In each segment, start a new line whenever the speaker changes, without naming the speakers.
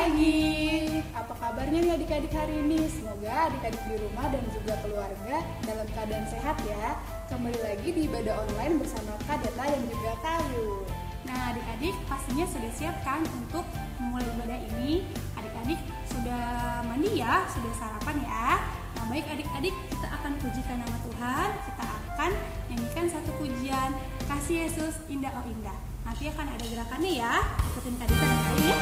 lagi. Apa kabarnya nih adik-adik hari ini? Semoga adik-adik di rumah dan juga keluarga dalam keadaan sehat ya. Kembali lagi di ibadah online bersama Kak Deta dan juga Kak Ayu.
Nah adik-adik pastinya sudah siap kan untuk memulai ibadah ini? Adik-adik sudah mandi ya? Sudah sarapan ya? Nah baik adik-adik, kita akan pujikan nama Tuhan. Kita akan nyanyikan satu pujian Kasih Yesus Indah Oh Indah. Nanti akan ada gerakannya ya. Ikutin Kak Deta dan Kak Ayu ya.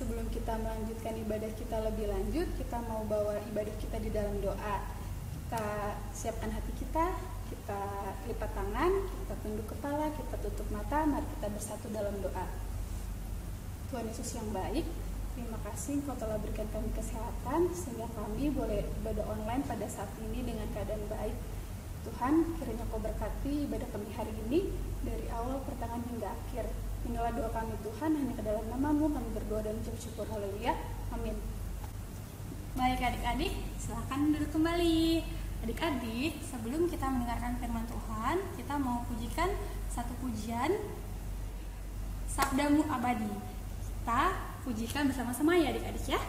Sebelum kita melanjutkan ibadah kita lebih lanjut, kita mau bawa ibadah kita di dalam doa. Kita siapkan hati kita lipat tangan, kita tunduk kepala, kita tutup mata, mari kita bersatu dalam doa. Tuhan Yesus yang baik, terima kasih Engkau telah berikan kami kesehatan, sehingga kami boleh ibadah online pada saat ini dengan keadaan baik. Tuhan, kiranya Kau berkati ibadah kami hari ini, dari awal pertengahan hingga akhir. Inilah doa kami Tuhan, hanya ke dalam nama-Mu kami berdoa dan ucap syukur. Haleluya. Amin.
Baik adik-adik, silahkan duduk kembali. Adik-adik, sebelum kita mendengarkan firman Tuhan, kita mau pujikan satu pujian Sabdamu Abadi. Kita pujikan bersama-sama ya adik-adik ya.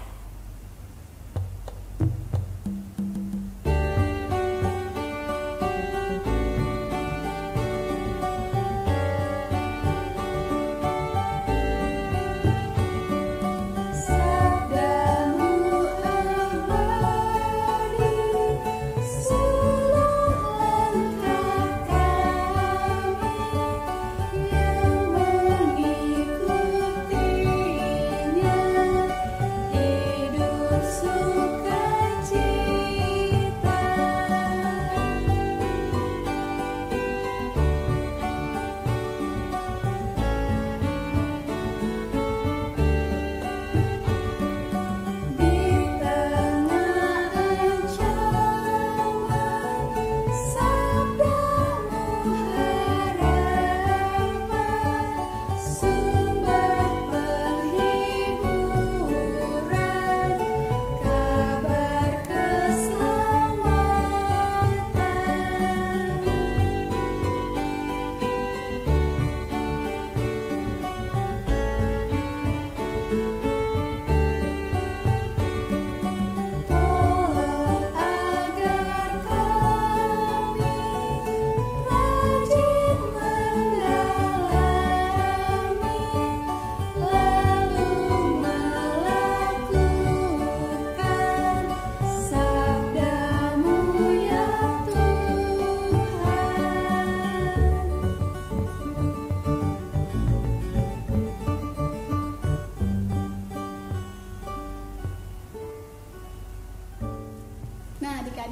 Yang mengikutinya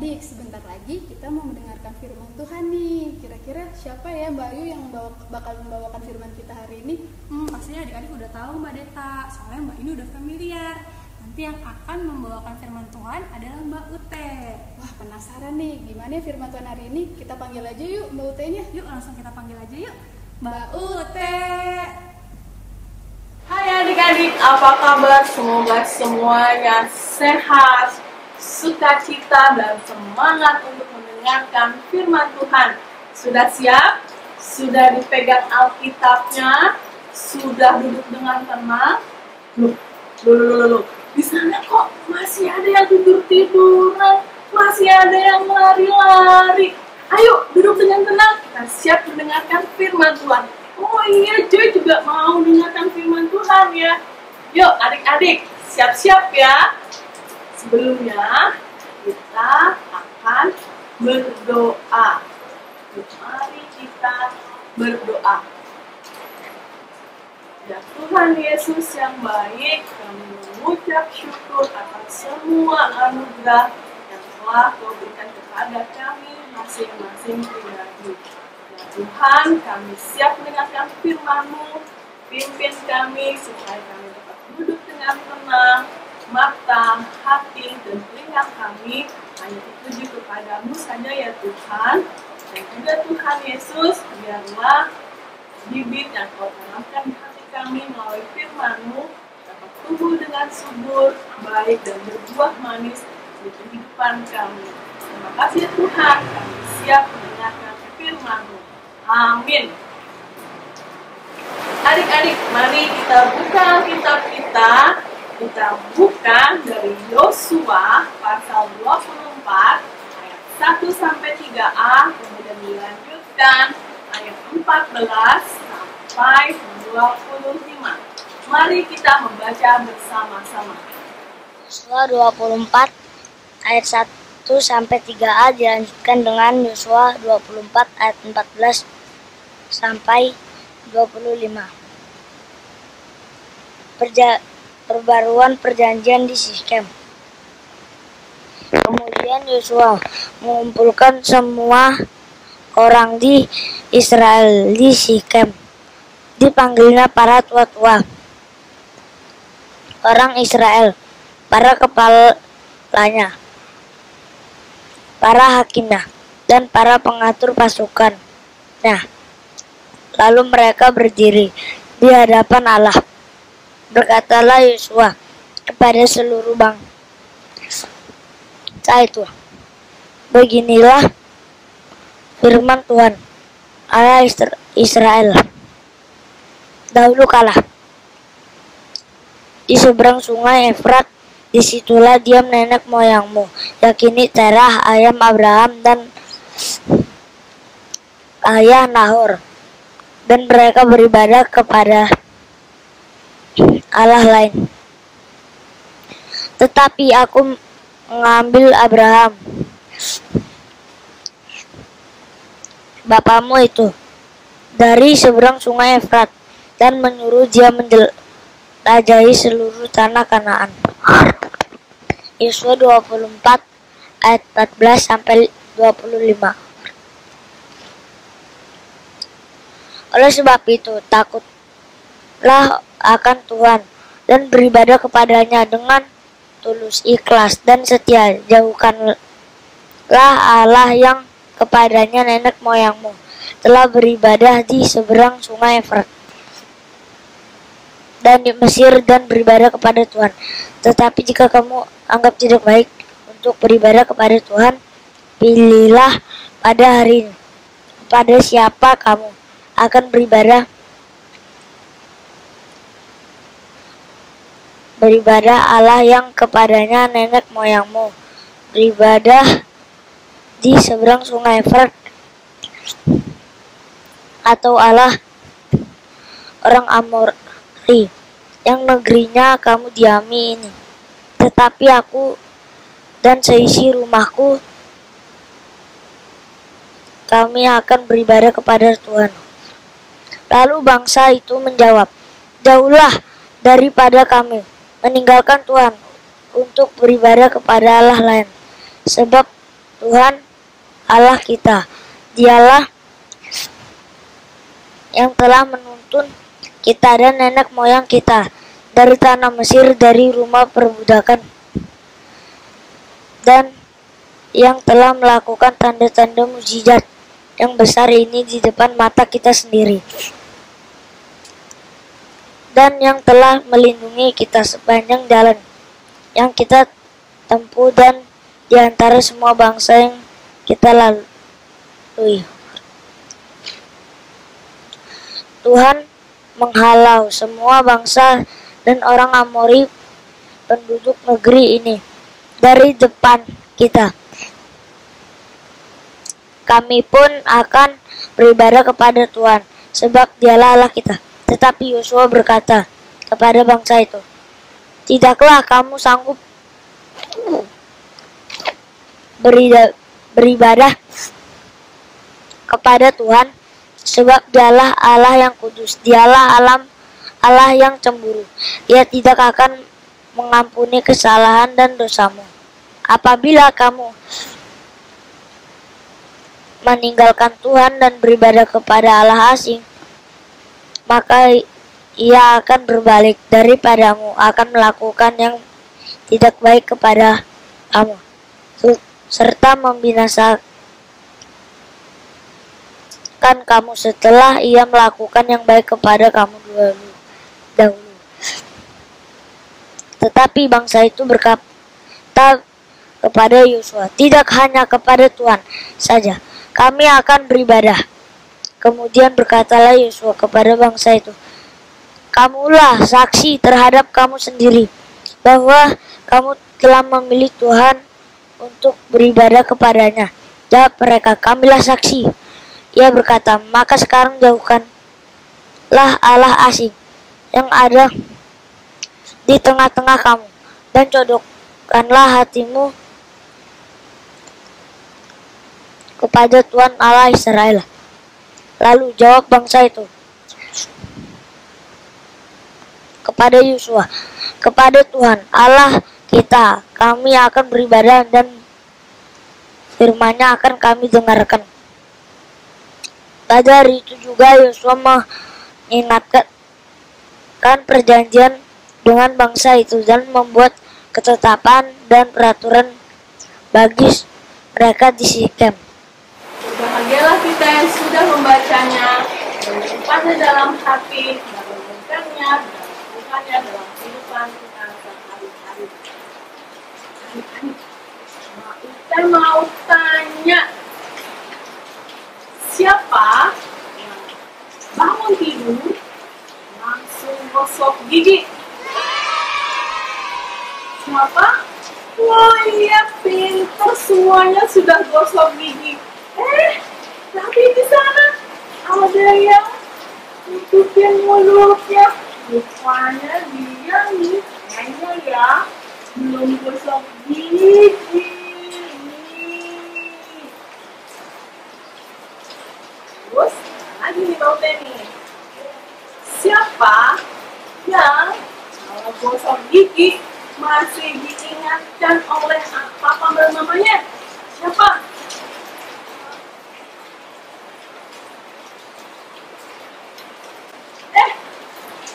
Adik-adik, sebentar lagi kita mau mendengarkan firman Tuhan nih. Kira-kira siapa ya Mbak Ayu yang bakal membawakan firman kita hari ini?
Pastinya adik-adik udah tahu Mbak Deta, soalnya Mbak ini udah familiar. Nanti yang akan membawakan firman Tuhan adalah Mbak Ute.
Wah, penasaran nih, gimana ya firman Tuhan hari ini? Kita panggil aja yuk Mbak Ute-nya.
Yuk langsung kita panggil aja yuk. Mbak Ute.
Hai adik-adik, apa kabar? Semoga semuanya sehat, sukacita, dan semangat untuk mendengarkan firman Tuhan. Sudah siap? Sudah dipegang Alkitabnya? Sudah duduk dengan tenang? Loh. Di sana kok masih ada yang tidur-tiduran, masih ada yang lari-lari. Ayo duduk dengan tenang, kita siap mendengarkan firman Tuhan. Oh iya, Joy juga mau mendengarkan firman Tuhan ya. Yuk adik-adik, siap-siap ya. Sebelumnya kita akan berdoa. Mari kita berdoa. Ya Tuhan Yesus yang baik, kami mengucap syukur atas semua anugerah yang telah Kau berikan kepada kami masing-masing pribadi. Ya Tuhan, kami siap mendengarkan firman-Mu. Pimpin kami supaya kami dapat duduk dengan tenang, mata, hati, dan telinga kami hanya tertuju kepadamu saja ya Tuhan. Dan juga Tuhan Yesus, biarlah bibit yang Kau tanamkan di hati kami melalui firman-Mu dapat tumbuh dengan subur, baik, dan berbuah manis di kehidupan kami. Terima kasih Tuhan, kami siap mendengarkan firman-Mu. Amin. Adik-adik, mari kita buka kitab kita. Kita buka dari Yosua pasal 24 ayat 1 sampai 3a, kemudian dilanjutkan ayat 14 sampai 25. Mari kita membaca bersama-sama.
Yosua 24 ayat 1 sampai 3a dilanjutkan dengan Yosua 24 ayat 14 sampai 25. Perbaruan perjanjian di Sikem. Kemudian Yosua mengumpulkan semua orang di Israel di Sikem. Dipanggilnya para tua-tua orang Israel, para kepalanya, para hakimnya, dan para pengatur pasukan. Nah, lalu mereka berdiri di hadapan Allah. Berkatalah Yosua kepada seluruh bangsa itu, beginilah firman Tuhan Allah Israel. Dahulu kala di seberang sungai Efrat, disitulah diam nenek moyangmu, yakini Terah, ayah Abraham, dan ayah Nahor. Dan mereka beribadah kepada Allah lain. Tetapi aku mengambil Abraham, bapamu itu, dari seberang sungai Efrat, dan menyuruh dia menjelajahi seluruh tanah Kanaan. Yosua 24 ayat 14 sampai 25. Oleh sebab itu, takutlah akan Tuhan dan beribadah kepadanya dengan tulus, ikhlas, dan setia. Jauhkanlah Allah yang kepadanya nenek moyangmu telah beribadah di seberang sungai Efrat dan di Mesir, dan beribadah kepada Tuhan. Tetapi jika kamu anggap tidak baik untuk beribadah kepada Tuhan, pilihlah pada hari ini kepada siapa kamu akan beribadah Allah yang kepadanya nenek moyangmu beribadah di seberang sungai Efrat, atau Allah orang Amori yang negerinya kamu diami ini. Tetapi aku dan seisi rumahku, kami akan beribadah kepada Tuhan. Lalu bangsa itu menjawab, jauhlah daripada kami, meninggalkan Tuhan untuk beribadah kepada Allah lain. Sebab Tuhan Allah kita. Dialah yang telah menuntun kita dan nenek moyang kita dari tanah Mesir, dari rumah perbudakan, dan yang telah melakukan tanda-tanda mukjizat yang besar ini di depan mata kita sendiri, dan yang telah melindungi kita sepanjang jalan yang kita tempuh dan di antara semua bangsa yang kita lalui. Tuhan menghalau semua bangsa dan orang Amori penduduk negeri ini dari depan kita. Kami pun akan beribadah kepada Tuhan, sebab Dialah Allah kita. Tetapi Yosua berkata kepada bangsa itu, tidaklah kamu sanggup beribadah kepada Tuhan, sebab Dialah Allah yang kudus, Dialah Allah yang cemburu. Ia tidak akan mengampuni kesalahan dan dosamu. Apabila kamu meninggalkan Tuhan dan beribadah kepada Allah asing, maka Ia akan berbalik daripadamu, akan melakukan yang tidak baik kepada kamu, serta membinasakan kamu setelah Ia melakukan yang baik kepada kamu dahulu. Tetapi bangsa itu berkata kepada Yosua, tidak hanya kepada Tuhan saja kami akan beribadah. Kemudian berkatalah Yosua kepada bangsa itu, kamulah saksi terhadap kamu sendiri bahwa kamu telah memilih Tuhan untuk beribadah kepadanya. Jawab mereka, kamilah saksi. Ia berkata, maka sekarang jauhkanlah Allah asing yang ada di tengah-tengah kamu, dan codokkanlah hatimu kepada Tuhan Allah Israel. Lalu jawab bangsa itu kepada Yosua, kepada Tuhan Allah kita kami akan beribadah, dan firman-Nya akan kami dengarkan. Pada hari itu juga Yosua mengingatkan perjanjian dengan bangsa itu dan membuat ketetapan dan peraturan bagi mereka di Sikem.
Berbahagialah kita yang sudah membacanya, menyimpannya dalam hati, dan merenungkannya, dan melakukannya dalam kehidupan kita sehari-hari. Kita mau tanya, siapa yang bangun tidur langsung gosok gigi? Siapa? Wah iya, pintar, semuanya sudah gosok gigi. Tapi di sana ada yang tutupin mulutnya. Rupanya dia nih, kayaknya ya belum gosok gigi. Terus lagi nih Bang Teni, siapa yang kalau gosok gigi masih diingatkan oleh papa dan mamanya? Siapa?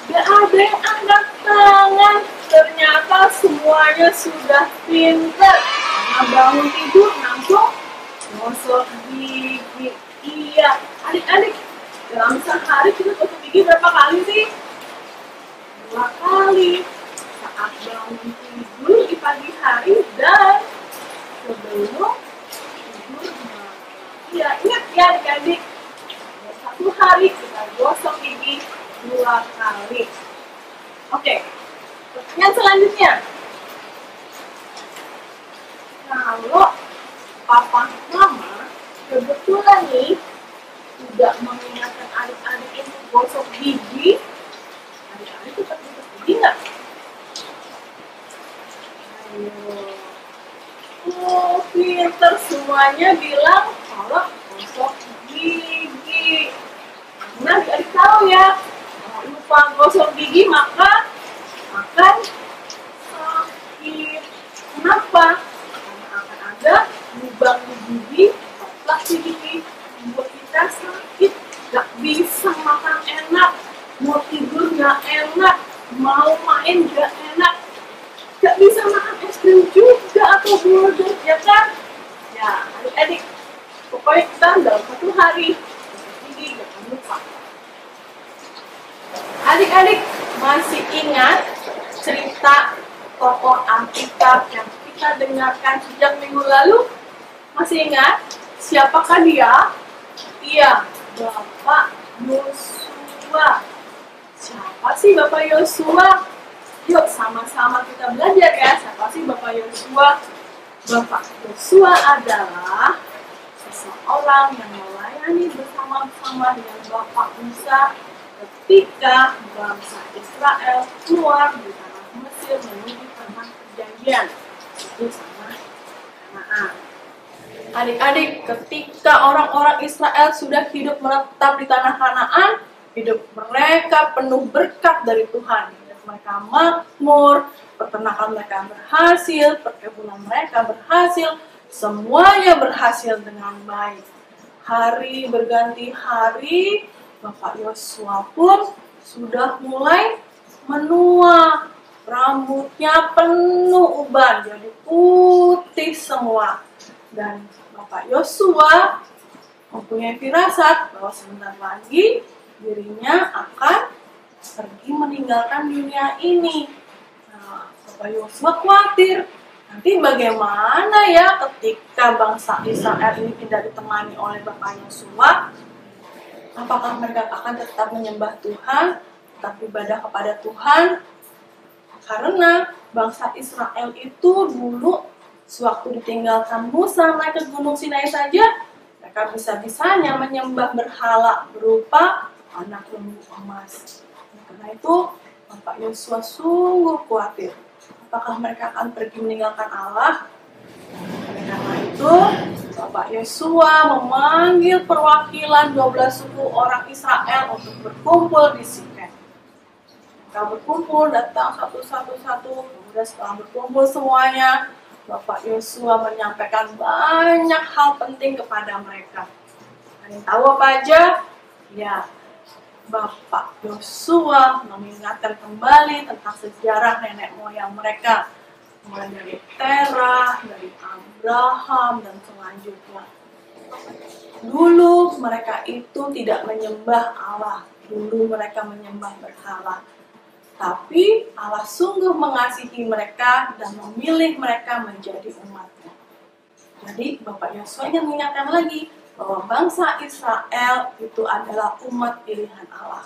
Gak ada yang angkat tangan. Ternyata semuanya sudah pintar. Karena bangun tidur langsung gosok gigi. Iya, adik-adik, dalam sehari kita gosok gigi berapa kali sih? 2 kali. Saat bangun tidur di pagi hari dan sebelum tidur malam. Iya, ingat ya adik-adik, satu hari kita gosok gigi 2 kali. Oke, pertanyaan selanjutnya. Kalau papa mama kebetulan nih tidak mengingatkan adik-adik untuk gosok gigi, adik-adik tetap gosok gigi nggak? Ayo, pinter semuanya bilang kalau gosok gigi. Nah, adik-adik tahu ya, kalau lupa gosok gigi maka akan sakit. Kenapa? Karena akan ada lubang-lubang mau main gak enak, gak bisa makan es krim juga atau burger, ya kan? Ya, adik-adik, pokoknya kita dalam satu hari, jadi jangan lupa. Adik-adik, masih ingat cerita tokoh Alkitab yang kita dengarkan sejak minggu lalu? Masih ingat? Siapakah dia? Iya, Bapak Yosua. Siapa sih Bapak Yosua? Yuk sama-sama kita belajar ya. Siapa sih Bapak Yosua? Bapak Yosua adalah seseorang yang melayani bersama-sama dengan Bapak Musa ketika bangsa Israel keluar dari tanah Mesir menuju tanah perjanjian, itu tanah Kanaan. Adik-adik, ketika orang-orang Israel sudah hidup menetap di tanah Kanaan, hidup mereka penuh berkat dari Tuhan. Hidup mereka makmur, peternakan mereka berhasil, perkebunan mereka berhasil, semuanya berhasil dengan baik. Hari berganti hari, Bapak Yosua pun sudah mulai menua. Rambutnya penuh uban, jadi putih semua. Dan Bapak Yosua mempunyai firasat bahwa sebentar lagi dirinya akan pergi meninggalkan dunia ini. Nah, Bapak Yosua khawatir, nanti bagaimana ya ketika bangsa Israel ini tidak ditemani oleh Bapak Yosua? Apakah mereka akan tetap menyembah Tuhan, tetap beribadah kepada Tuhan? Karena bangsa Israel itu dulu sewaktu ditinggalkan Musa naik ke Gunung Sinai saja, mereka bisa-bisanya menyembah berhala berupa anak lembu emas. Karena itu, Bapak Yosua sungguh khawatir. Apakah mereka akan pergi meninggalkan Allah? Karena itu, Bapak Yosua memanggil perwakilan 12 suku orang Israel untuk berkumpul di Sikem. Mereka berkumpul, datang satu-satu, kemudian setelah berkumpul semuanya, Bapak Yosua menyampaikan banyak hal penting kepada mereka. Kalian tahu apa aja? Ya, Bapak Yosua mengingatkan kembali tentang sejarah nenek moyang mereka, mulai dari Terah, dari Abraham, dan selanjutnya. Dulu mereka itu tidak menyembah Allah, dulu mereka menyembah berhala. Tapi Allah sungguh mengasihi mereka dan memilih mereka menjadi umatnya. Jadi Bapak Yosua ingin mengingatkan lagi bahwa bangsa Israel itu adalah umat pilihan Allah.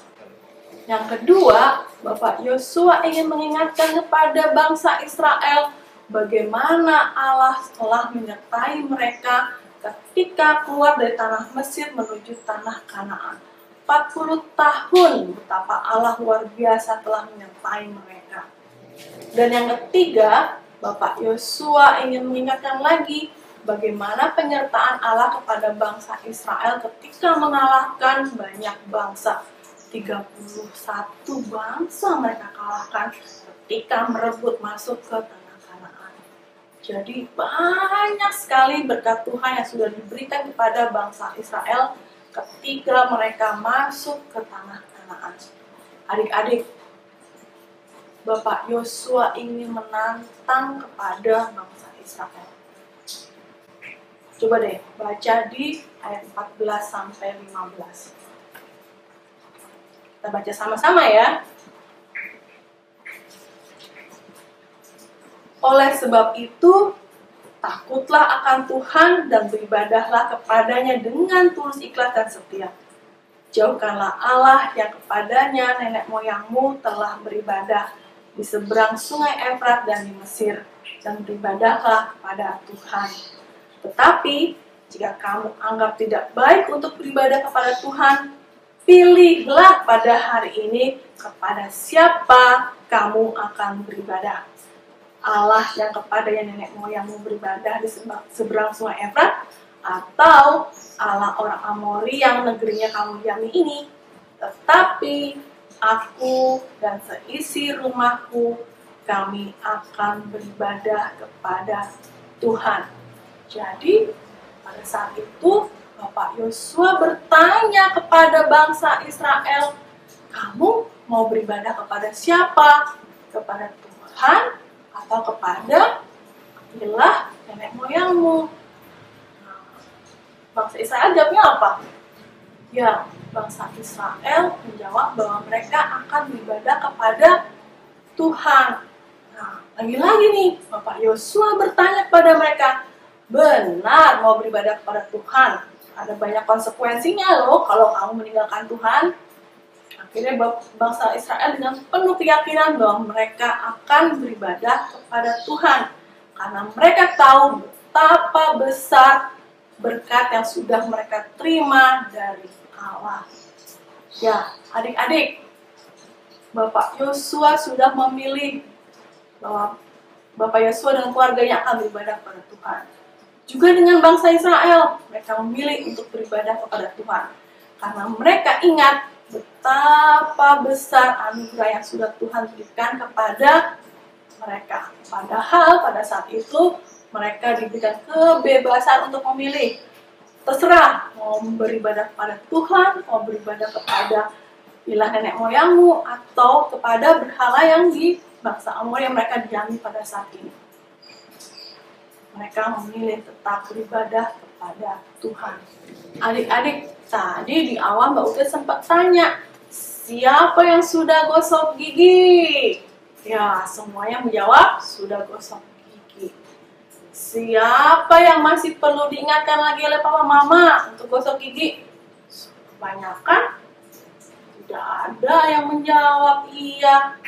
Yang kedua, Bapak Yosua ingin mengingatkan kepada bangsa Israel bagaimana Allah telah menyertai mereka ketika keluar dari tanah Mesir menuju tanah Kanaan. 40 tahun betapa Allah luar biasa telah menyertai mereka. Dan yang ketiga, Bapak Yosua ingin mengingatkan lagi bagaimana penyertaan Allah kepada bangsa Israel ketika mengalahkan banyak bangsa. 31 bangsa mereka kalahkan ketika merebut masuk ke tanah Kanaan. Jadi banyak sekali berkat Tuhan yang sudah diberikan kepada bangsa Israel ketika mereka masuk ke tanah Kanaan. Adik-adik, Bapak Yosua ingin menantang kepada bangsa Israel. Coba deh baca di ayat 14 sampai 15. Kita baca sama-sama ya. Oleh sebab itu, takutlah akan Tuhan dan beribadahlah kepadanya dengan tulus ikhlas dan setia. Jauhkanlah Allah yang kepadanya nenek moyangmu telah beribadah di seberang sungai Efrat dan di Mesir, dan beribadahlah kepada Tuhan. Tetapi, jika kamu anggap tidak baik untuk beribadah kepada Tuhan, pilihlah pada hari ini kepada siapa kamu akan beribadah. Allah yang kepadanya nenek moyangmu beribadah di seberang sungai Efrat, atau Allah orang Amori yang negerinya kamu diami ini. Tetapi aku dan seisi rumahku, kami akan beribadah kepada Tuhan. Jadi pada saat itu Bapak Yosua bertanya kepada bangsa Israel, kamu mau beribadah kepada siapa? Kepada Tuhan atau kepada ilah nenek moyangmu? Nah, bangsa Israel jawabnya apa? Ya, bangsa Israel menjawab bahwa mereka akan beribadah kepada Tuhan. Nah, lagi-lagi nih, Bapak Yosua bertanya kepada mereka, benar mau beribadah kepada Tuhan? Ada banyak konsekuensinya loh kalau kamu meninggalkan Tuhan. Akhirnya bangsa Israel dengan penuh keyakinan bahwa mereka akan beribadah kepada Tuhan. Karena mereka tahu betapa besar berkat yang sudah mereka terima dari Allah. Ya, adik-adik, Bapak Yosua sudah memilih bahwa Bapak Yosua dan keluarganya akan beribadah kepada Tuhan. Juga dengan bangsa Israel, mereka memilih untuk beribadah kepada Tuhan. Karena mereka ingat betapa besar anugerah yang sudah Tuhan berikan kepada mereka. Padahal pada saat itu mereka diberikan kebebasan untuk memilih. Terserah mau beribadah kepada Tuhan, mau beribadah kepada ilah nenek moyangmu, atau kepada berhala yang di bangsa Amor yang mereka diami pada saat ini. Mereka memilih tetap beribadah kepada Tuhan. Adik-adik, tadi di awal Mbak Uke sempat tanya, siapa yang sudah gosok gigi? Ya, semuanya menjawab sudah gosok gigi. Siapa yang masih perlu diingatkan lagi oleh papa mama untuk gosok gigi? Kebanyakan tidak ada yang menjawab iya.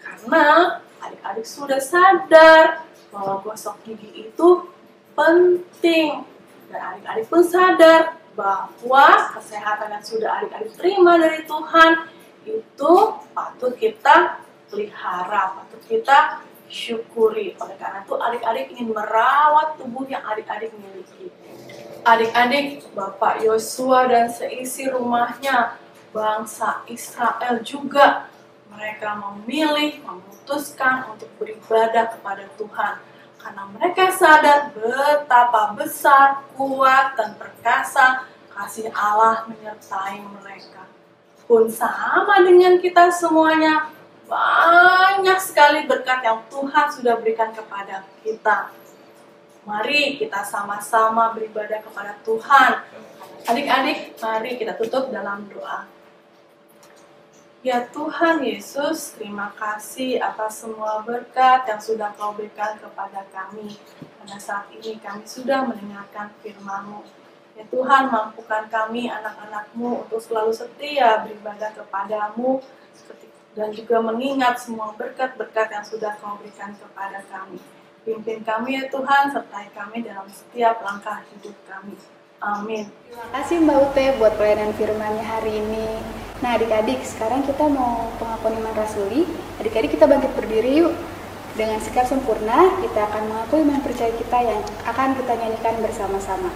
Karena adik-adik sudah sadar bahwa gosok gigi itu penting. Dan adik-adik pun sadar bahwa kesehatan yang sudah adik-adik terima dari Tuhan itu patut kita pelihara, patut kita syukuri. Oleh karena itu adik-adik ingin merawat tubuh yang adik-adik miliki. Adik-adik, Bapak Yosua dan seisi rumahnya, bangsa Israel juga, mereka memilih, memutuskan untuk beribadah kepada Tuhan. Karena mereka sadar betapa besar, kuat, dan perkasa kasih Allah menyertai mereka. Pun sama dengan kita semuanya, banyak sekali berkat yang Tuhan sudah berikan kepada kita. Mari kita sama-sama beribadah kepada Tuhan. Adik-adik, mari kita tutup dalam doa. Ya Tuhan Yesus, terima kasih atas semua berkat yang sudah Kau berikan kepada kami. Pada saat ini kami sudah mendengarkan firman-Mu. Ya Tuhan, mampukan kami anak-anak-Mu untuk selalu setia beribadah kepada-Mu dan juga mengingat semua berkat-berkat yang sudah Kau berikan kepada kami. Pimpin kami ya Tuhan, sertai kami dalam setiap langkah hidup kami. Amin.
Terima kasih Mbak Ute buat pelayanan firman-Nya hari ini. Nah adik-adik, sekarang kita mau pengakuan iman rasuli. Adik-adik kita bangkit berdiri yuk. Dengan sikap sempurna, kita akan mengaku iman percaya kita yang akan kita nyanyikan bersama-sama.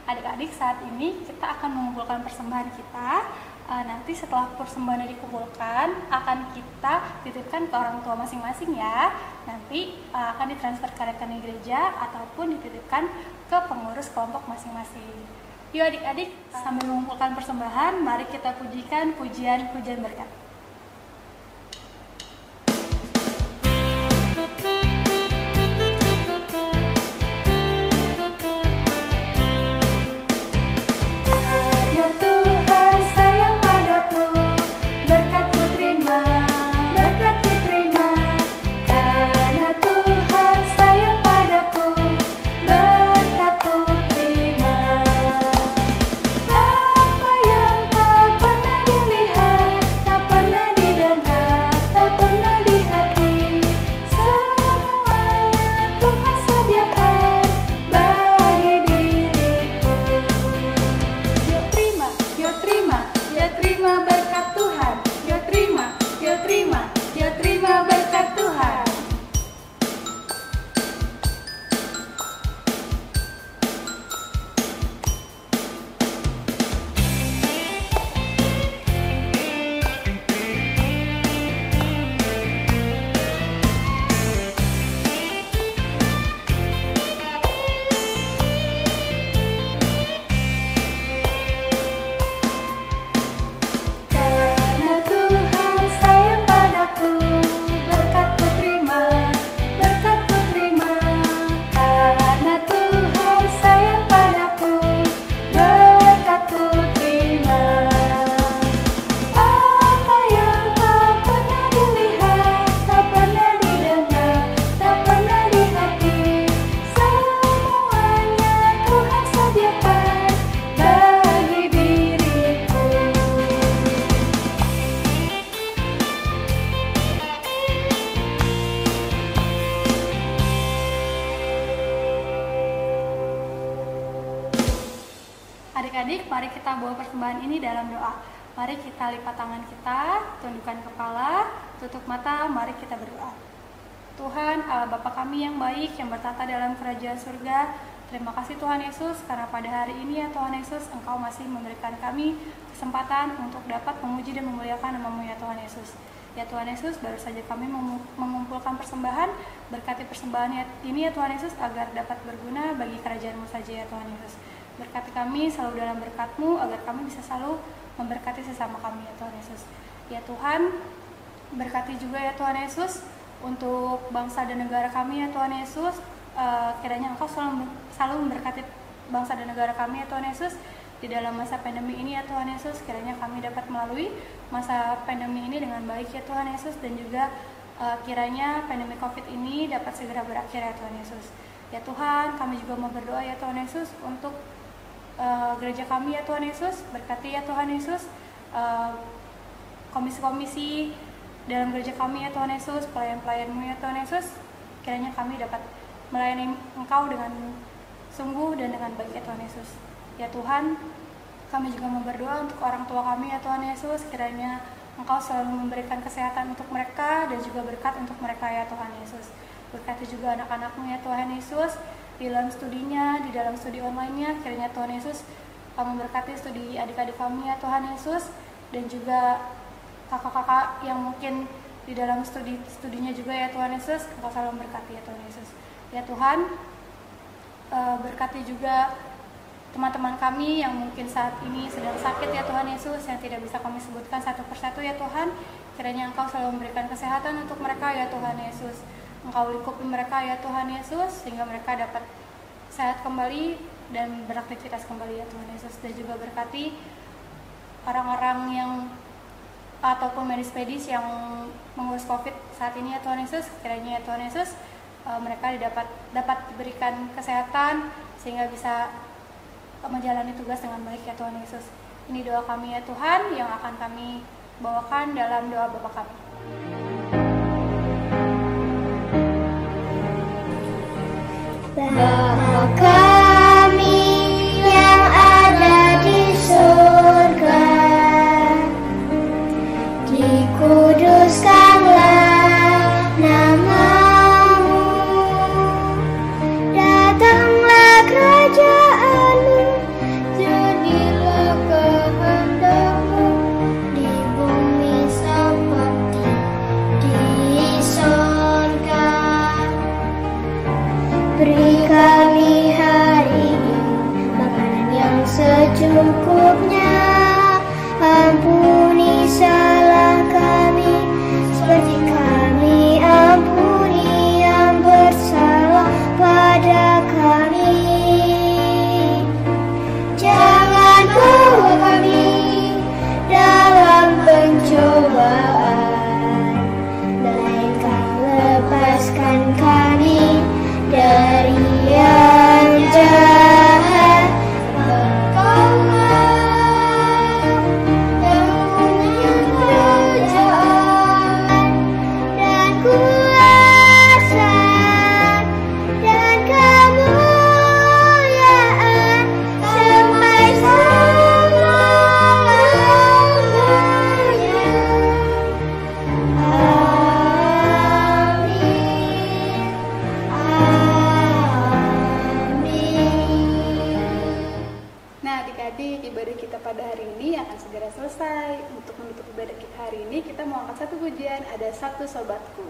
Adik-adik, saat ini kita akan mengumpulkan persembahan kita. Nanti setelah persembahan dikumpulkan, akan kita titipkan ke orang tua masing-masing ya. Nanti akan ditransfer ke rekening gereja ataupun dititipkan ke pengurus kelompok masing-masing.
Yuk adik-adik, sambil mengumpulkan persembahan, mari kita pujikan pujian berkat. Adik-adik, mari kita bawa persembahan ini dalam doa. Mari kita lipat tangan kita, tundukkan kepala, tutup mata, mari kita berdoa. Tuhan, Allah Bapa kami yang baik, yang bertata dalam kerajaan surga, terima kasih Tuhan Yesus, karena pada hari ini ya Tuhan Yesus, Engkau masih memberikan kami kesempatan untuk dapat memuji dan memuliakan nama-Mu ya Tuhan Yesus. Ya Tuhan Yesus, baru saja kami mengumpulkan persembahan, berkati persembahan ini ya Tuhan Yesus, agar dapat berguna bagi kerajaan-Mu saja ya Tuhan Yesus. Berkati kami selalu dalam berkat-Mu, agar kami bisa selalu memberkati sesama kami ya Tuhan Yesus. Ya Tuhan, berkati juga ya Tuhan Yesus untuk bangsa dan negara kami ya Tuhan Yesus. Kiranya Engkau selalu memberkati bangsa dan negara kami ya Tuhan Yesus di dalam masa pandemi ini ya Tuhan Yesus. Kiranya kami dapat melalui masa pandemi ini dengan baik ya Tuhan Yesus, dan juga kiranya pandemi COVID ini dapat segera berakhir ya Tuhan Yesus. Ya Tuhan, kami juga mau berdoa ya Tuhan Yesus untuk gereja kami ya Tuhan Yesus. Berkati ya Tuhan Yesus komisi-komisi dalam gereja kami ya Tuhan Yesus, pelayan-pelayan-Mu ya Tuhan Yesus. Kiranya kami dapat melayani Engkau dengan sungguh dan dengan baik ya Tuhan Yesus. Ya Tuhan, kami juga mau berdoa untuk orang tua kami ya Tuhan Yesus. Kiranya Engkau selalu memberikan kesehatan untuk mereka dan juga berkat untuk mereka ya Tuhan Yesus. Berkati juga anak-anak-Mu ya Tuhan Yesus, di dalam studinya, di dalam studi online-nya. Kiranya Tuhan Yesus memberkati studi adik-adik kami ya Tuhan Yesus, dan juga kakak-kakak yang mungkin di dalam studinya juga ya Tuhan Yesus. Engkau selalu memberkati ya Tuhan Yesus. Ya Tuhan, berkati juga teman-teman kami yang mungkin saat ini sedang sakit ya Tuhan Yesus, yang tidak bisa kami sebutkan satu persatu ya Tuhan. Kiranya Engkau selalu memberikan kesehatan untuk mereka ya Tuhan Yesus. Engkau lingkupi mereka ya Tuhan Yesus, sehingga mereka dapat sehat kembali dan beraktivitas kembali ya Tuhan Yesus. Dan juga berkati orang-orang yang ataupun medis-medis yang mengurus COVID saat ini ya Tuhan Yesus. Kiranya ya Tuhan Yesus, mereka dapat diberikan kesehatan sehingga bisa menjalani tugas dengan baik ya Tuhan Yesus. Ini doa kami ya Tuhan, yang akan kami bawakan dalam doa Bapa kami.
Bapa kami yang ada di surga, dikuduskanlah nama-Mu, datanglah kerajaan-Mu, jadilah kehendak-Mu di bumi seperti
ada satu sobatku.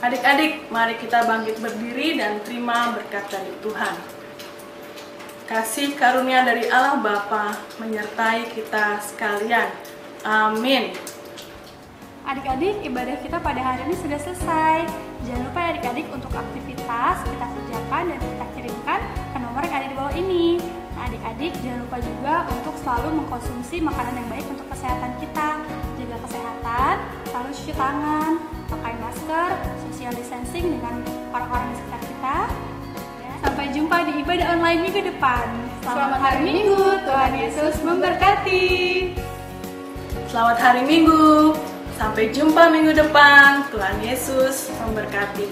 Adik-adik, mari kita bangkit berdiri dan terima berkat dari Tuhan. Kasih karunia dari Allah Bapa menyertai kita sekalian. Amin.
Adik-adik, ibadah kita pada hari ini sudah selesai. Jangan lupa ya adik-adik untuk aktivitas kita kerjakan dan kita kirimkan ke nomor yang ada di bawah ini. Nah, adik-adik jangan lupa juga untuk selalu mengkonsumsi makanan yang baik untuk kesehatan kita. Jaga kesehatan, selalu cuci tangan, pakai masker, social distancing dengan orang-orang di sekitar kita. Sampai jumpa di ibadah online minggu depan.
Selamat hari Minggu, Tuhan Yesus memberkati.
Selamat hari Minggu. Sampai jumpa minggu depan. Tuhan Yesus memberkati.